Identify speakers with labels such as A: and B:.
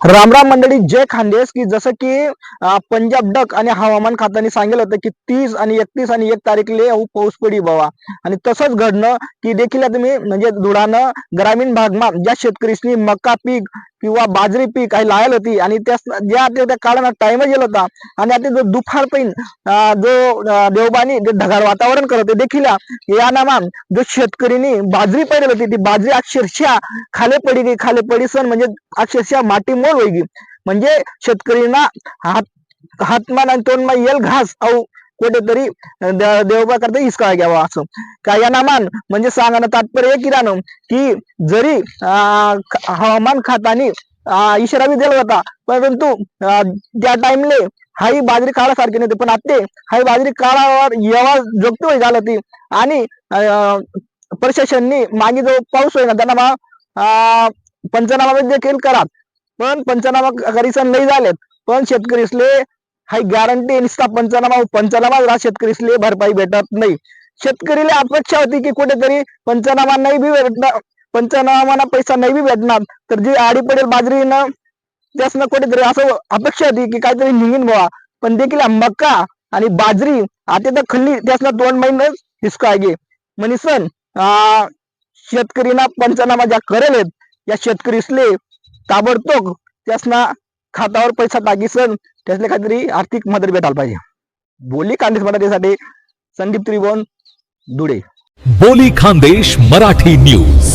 A: रामराम मंडळी, जय खानदेश. की जसं की पंजाब डक आणि हवामान खात्याने सांगितलं होतं की 30 आणि 31 आणि 1 तारीखले पाऊस पडी बाबा. आणि तसंच घडणं की देखील तुम्ही म्हणजे धुळानं ग्रामीण भागमा ज्या शेतकरीसनी मका पीक किंवा बाजरी पीक काही लायल होती आणि ज्या त्या काळानं टाइम गेला होता. आणि आता जो दुपार पैन जो देवबानी जे ढगाळ वातावरण करत होते देखील या नामा जो शेतकरीनी बाजरी पेरली होती ती बाजरी अक्षरशः खाले पडी सण म्हणजे अक्षरशः माती मोल होई. म्हणजे शेतकरीना हातमान आणि तोंडमा येल घास औ कुठेतरी देवबा करता हिसका घ्यावा असं काय या नामान म्हणजे सांगणं तात्पर्य किराणं की जरी हवामान खात्याने इशारा बी दिला होता, परंतु त्या टाइमले हाई बाजरी काढासारखी नव्हती. पण आता हाई बाजरी काढावर येवा जोगतो झालं ती. आणि प्रशासननी मागे जो पाऊस होईल ना त्यांना पंचनामा देखील करा, पण पंचनामा करीसन नाही झालेत. पण शेतकरीसले हाई गॅरंटी निसता पंचनामा शेतकरीसले भरपाई भेटत नाही. शेतकरीला अपेक्षा होती की कुठेतरी पंचनामा नाही बी भेटणार, पंचनामा पैसा नाही बी भेटणार तर जी आडी पडेल बाजरीनं त्यासनं कुठेतरी असं अपेक्षा होती की काहीतरी निघून व्हावा. पण देखील मक्का आणि बाजरी आता तर खल्ली त्यासनं 2 महिने हिसका गे म्हणीसन शेतकरीना पंचनामा ज्या करेल या शेतकरीसले ताबडतोब त्यासना खात्यावर पैसा टाकीसन त्यासले काहीतरी आर्थिक मदत भेटायला पाहिजे. बोली खानदेश मराठीसाठी संदीप त्रिभुवन धुळे.
B: बोली खानदेश मराठी न्यूज.